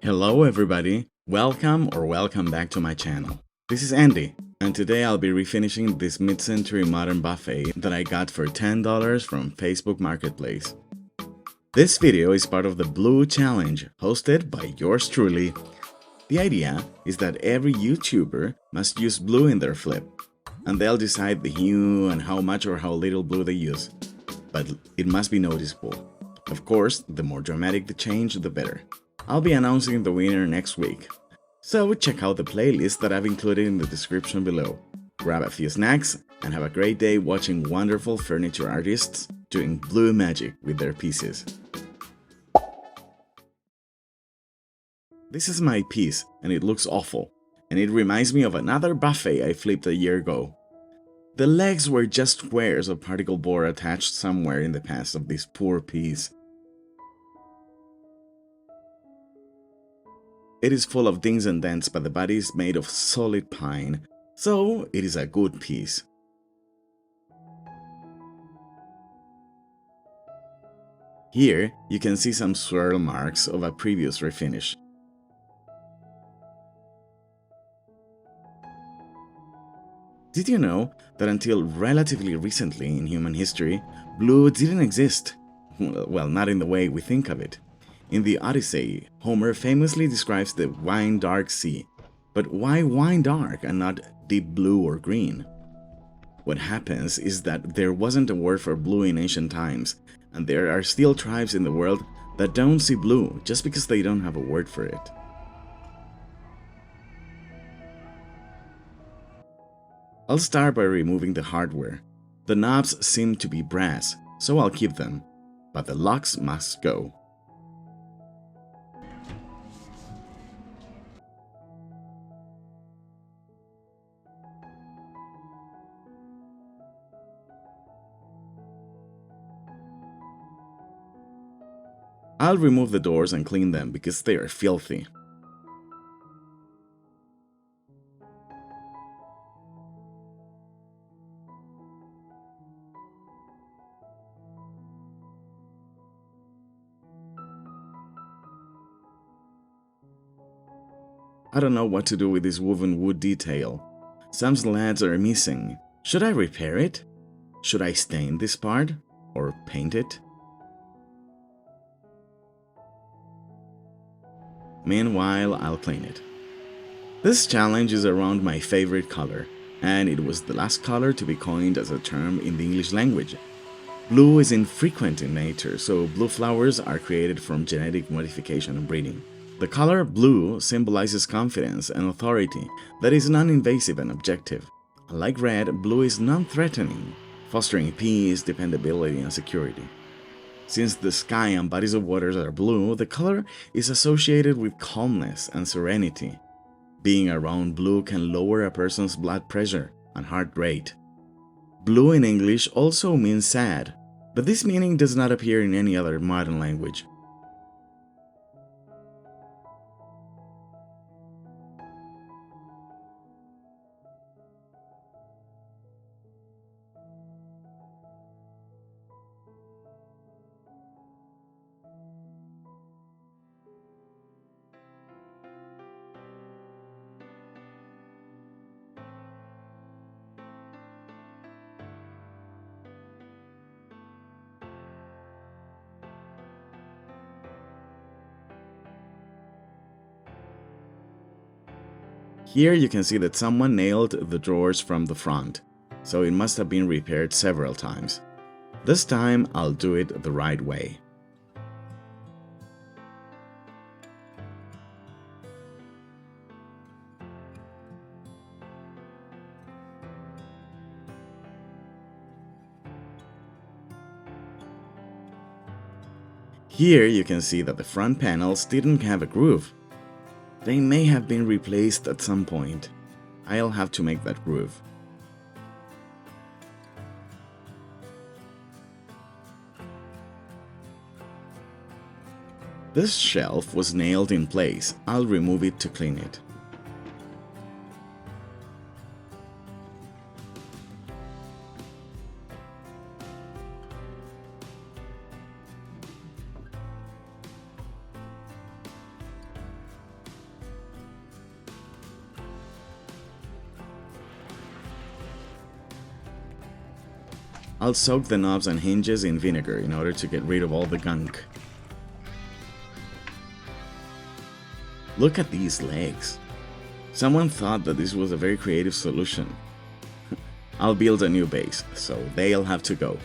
Hello everybody, welcome back to my channel. This is Andy, and today I'll be refinishing this mid-century modern buffet that I got for $10 from Facebook Marketplace. This video is part of the Blue Challenge, hosted by yours truly. The idea is that every YouTuber must use blue in their flip, and they'll decide the hue and how much or how little blue they use. But it must be noticeable. Of course, the more dramatic the change, the better. I'll be announcing the winner next week, so check out the playlist that I've included in the description below. Grab a few snacks and have a great day watching wonderful furniture artists doing blue magic with their pieces. This is my piece and it looks awful, and it reminds me of another buffet I flipped a year ago. The legs were just squares of particle board attached somewhere in the past of this poor piece. It is full of dings and dents, but the body is made of solid pine, so it is a good piece. Here, you can see some swirl marks of a previous refinish. Did you know that until relatively recently in human history, blue didn't exist? Well, not in the way we think of it. In the Odyssey, Homer famously describes the wine-dark sea. But why wine-dark and not deep blue or green? What happens is that there wasn't a word for blue in ancient times, and there are still tribes in the world that don't see blue just because they don't have a word for it. I'll start by removing the hardware. The knobs seem to be brass, so I'll keep them, but the locks must go. I'll remove the doors and clean them because they are filthy. I don't know what to do with this woven wood detail. Some slats are missing. Should I repair it? Should I stain this part? Or paint it? Meanwhile, I'll clean it. This challenge is around my favorite color, and it was the last color to be coined as a term in the English language. Blue is infrequent in nature, so blue flowers are created from genetic modification and breeding. The color blue symbolizes confidence and authority that is non-invasive and objective. Unlike red, blue is non-threatening, fostering peace, dependability, and security. Since the sky and bodies of waters are blue, the color is associated with calmness and serenity. Being around blue can lower a person's blood pressure and heart rate. Blue in English also means sad, but this meaning does not appear in any other modern language. Here you can see that someone nailed the drawers from the front, so it must have been repaired several times. This time I'll do it the right way. Here you can see that the front panels didn't have a groove. They may have been replaced at some point. I'll have to make that groove. This shelf was nailed in place. I'll remove it to clean it. I'll soak the knobs and hinges in vinegar in order to get rid of all the gunk. Look at these legs. Someone thought that this was a very creative solution. I'll build a new base, so they'll have to go.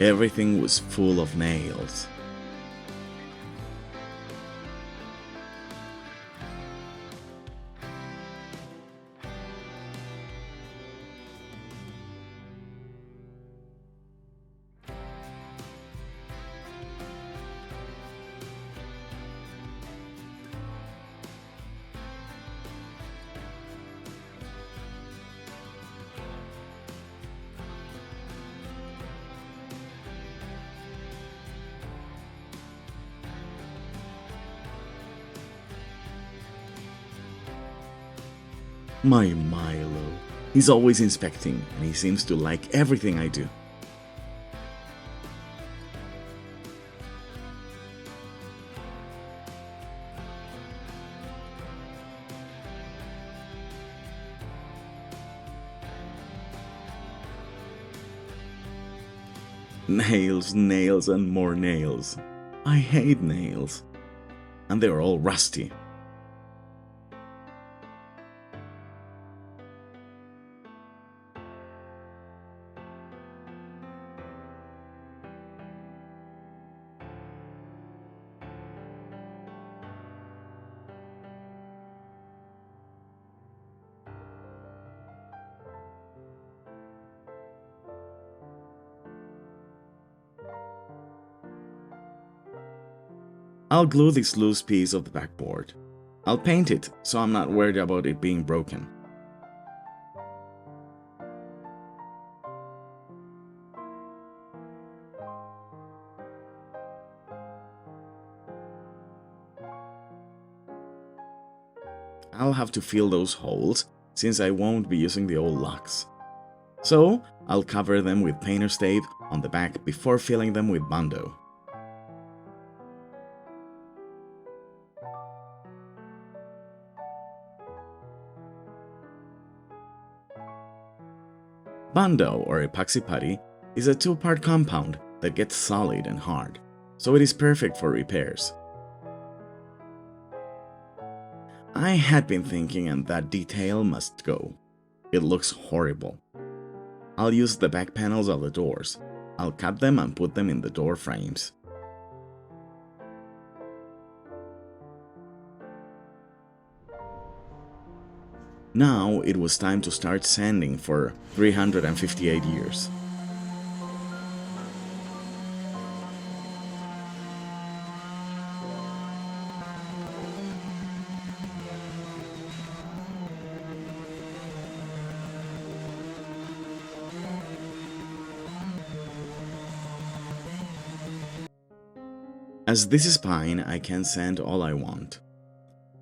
Everything was full of nails. My Milo. He's always inspecting, and he seems to like everything I do. Nails, nails, and more nails. I hate nails. And they're all rusty. I'll glue this loose piece of the backboard. I'll paint it so I'm not worried about it being broken. I'll have to fill those holes since I won't be using the old locks. So I'll cover them with painter's tape on the back before filling them with Bondo. Bondo, or epoxy putty, is a two-part compound that gets solid and hard, so it is perfect for repairs. I had been thinking, and that detail must go. It looks horrible. I'll use the back panels of the doors. I'll cut them and put them in the door frames. Now it was time to start sanding for 358 years. As this is pine, I can sand all I want.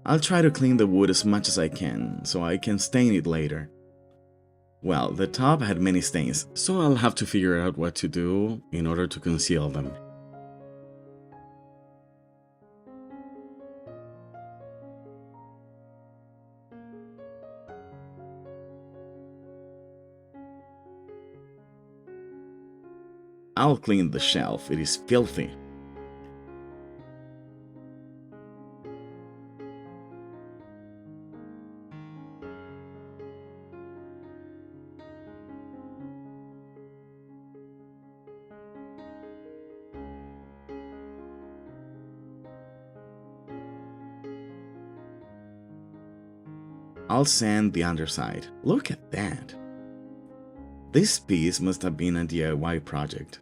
I'll try to clean the wood as much as I can, so I can stain it later. Well, the top had many stains, so I'll have to figure out what to do in order to conceal them. I'll clean the shelf, it is filthy. I'll sand the underside. Look at that. This piece must have been a DIY project.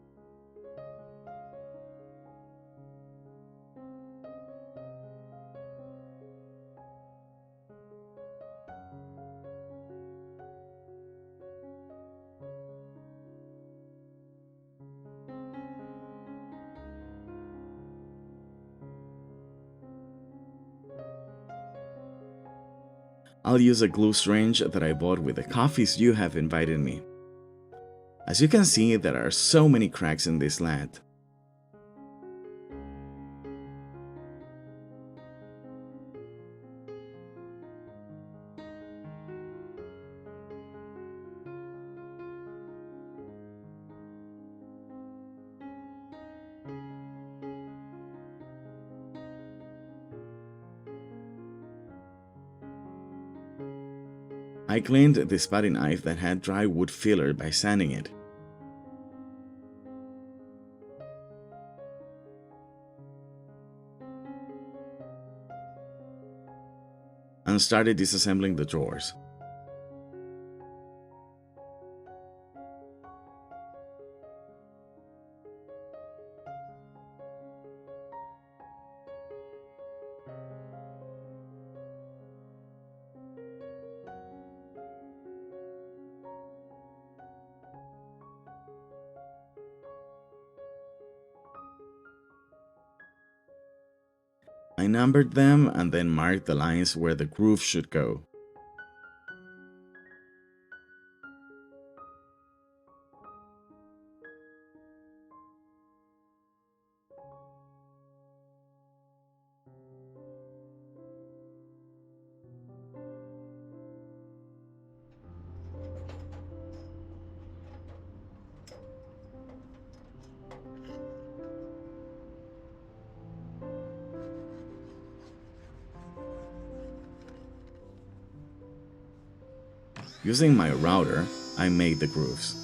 I'll use a glue syringe that I bought with the coffees you have invited me. As you can see, there are so many cracks in this lath. I cleaned this putty knife that had dry wood filler by sanding it. And started disassembling the drawers. I numbered them and then marked the lines where the groove should go. Using my router, I made the grooves.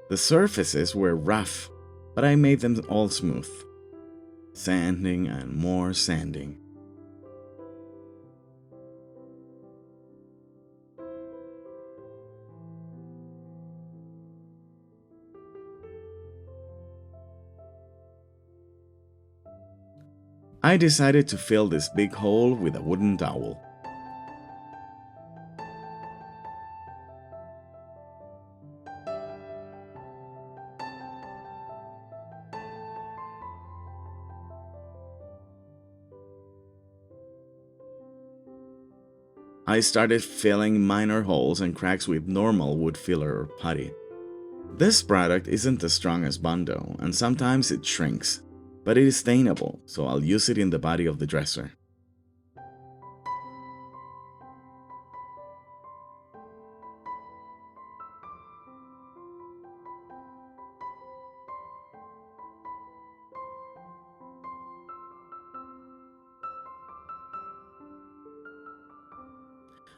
The surfaces were rough, but I made them all smooth. Sanding and more sanding. I decided to fill this big hole with a wooden dowel. I started filling minor holes and cracks with normal wood filler or putty. This product isn't as strong as Bondo, and sometimes it shrinks, but it is stainable, so I'll use it in the body of the dresser.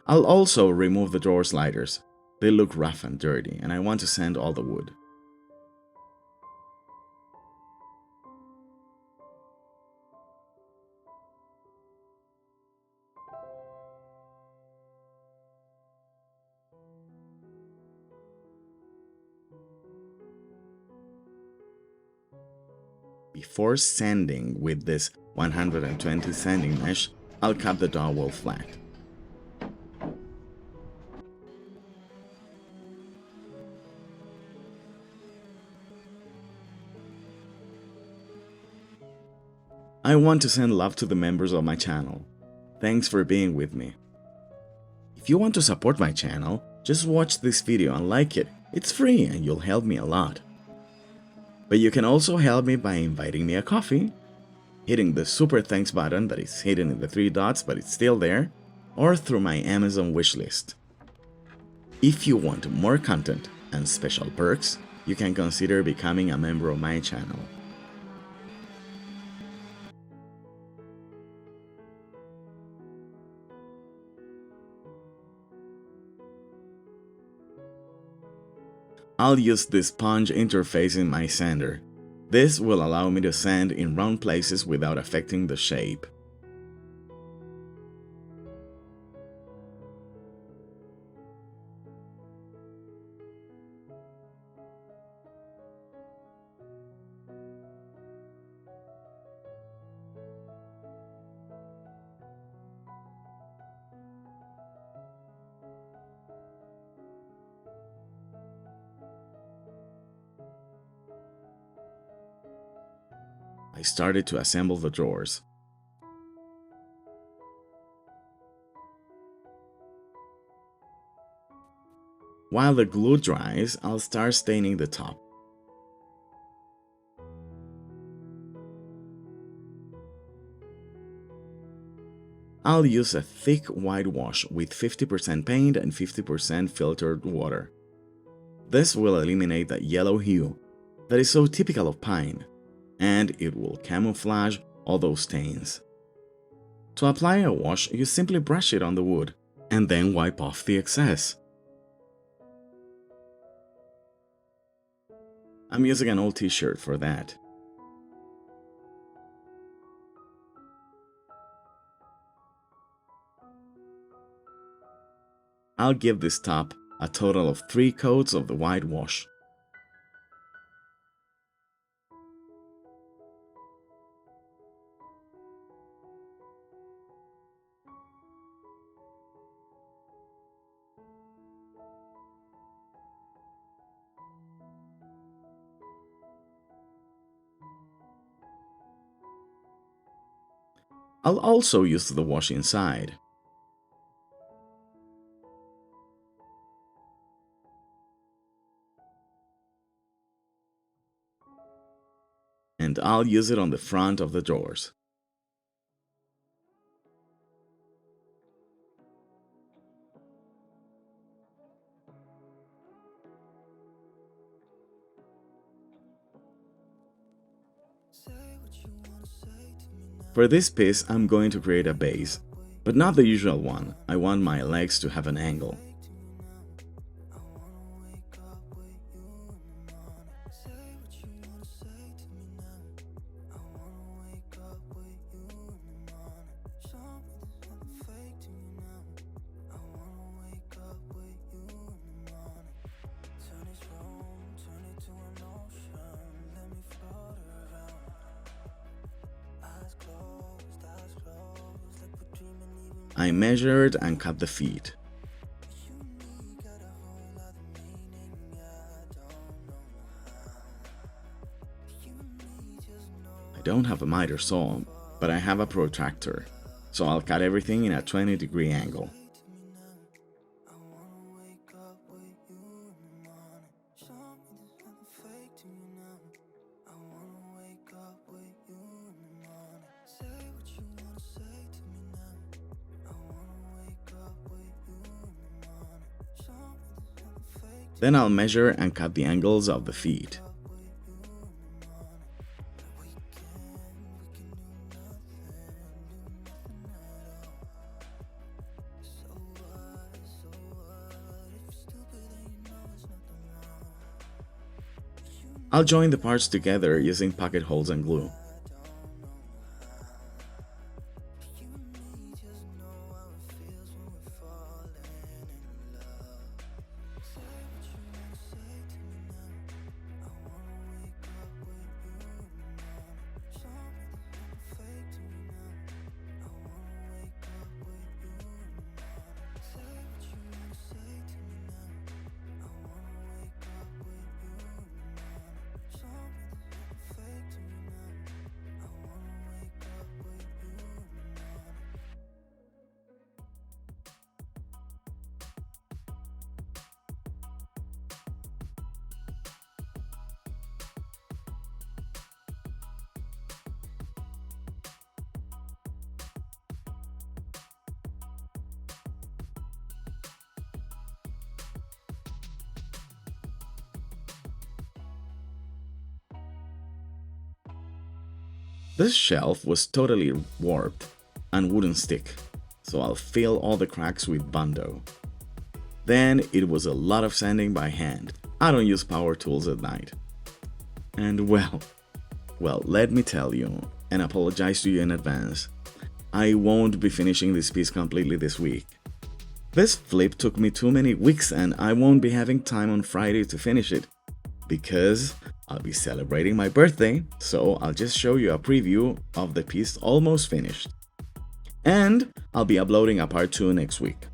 I'll also remove the drawer sliders. They look rough and dirty, and I want to sand all the wood. Before sanding with this 120 sanding mesh, I'll cut the dowel flat. I want to send love to the members of my channel. Thanks for being with me. If you want to support my channel, just watch this video and like it. It's free and you'll help me a lot. But you can also help me by inviting me a coffee, hitting the super thanks button that is hidden in the 3 dots but it's still there, or through my Amazon wishlist. If you want more content and special perks, you can consider becoming a member of my channel. I'll use the sponge interface in my sander. This will allow me to sand in round places without affecting the shape. I started to assemble the drawers. While the glue dries, I'll start staining the top. I'll use a thick whitewash with 50% paint and 50% filtered water. This will eliminate that yellow hue that is so typical of pine, and it will camouflage all those stains. To apply a wash, you simply brush it on the wood and then wipe off the excess. I'm using an old t-shirt for that. I'll give this top a total of 3 coats of the whitewash. I'll also use the wash inside. And I'll use it on the front of the drawers. For this piece, I'm going to create a base, but not the usual one. I want my legs to have an angle. I measured and cut the feet. I don't have a miter saw, but I have a protractor, so I'll cut everything in a 20-degree angle. Then I'll measure and cut the angles of the feet. I'll join the parts together using pocket holes and glue. This shelf was totally warped and wouldn't stick, so I'll fill all the cracks with Bondo. Then it was a lot of sanding by hand. I don't use power tools at night. And well, let me tell you, and apologize to you in advance, I won't be finishing this piece completely this week. This flip took me too many weeks and I won't be having time on Friday to finish it, because I'll be celebrating my birthday, so I'll just show you a preview of the piece almost finished. And I'll be uploading a part 2 next week.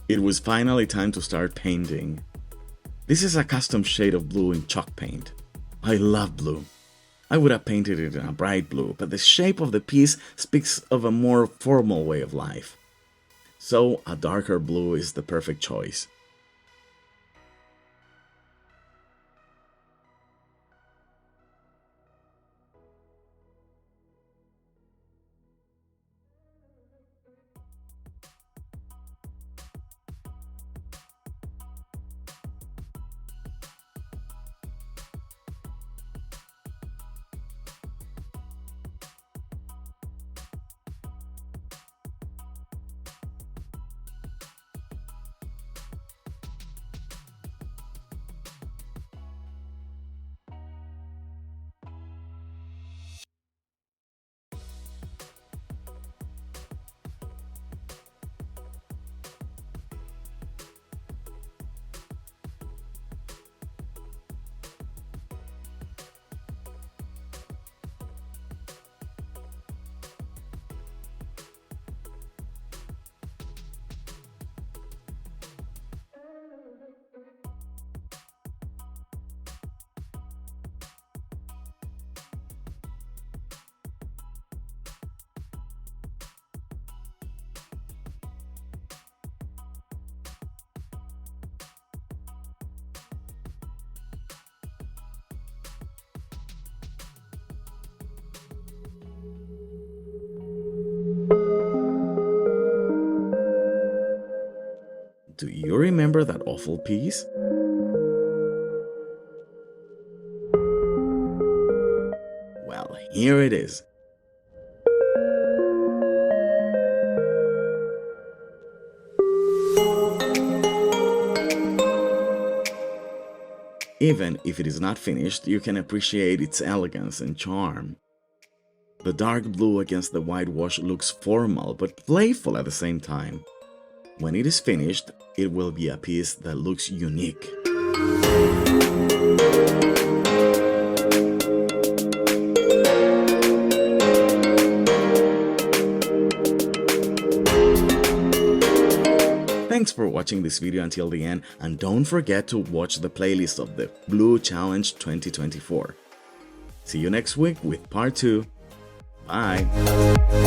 It was finally time to start painting. This is a custom shade of blue in chalk paint. I love blue. I would have painted it in a bright blue, but the shape of the piece speaks of a more formal way of life. So a darker blue is the perfect choice. Do you remember that awful piece? Well, here it is. Even if it is not finished, you can appreciate its elegance and charm. The dark blue against the whitewash looks formal but playful at the same time. When it is finished, it will be a piece that looks unique. Thanks for watching this video until the end, and don't forget to watch the playlist of the Blue Challenge 2024. See you next week with part 2. Bye!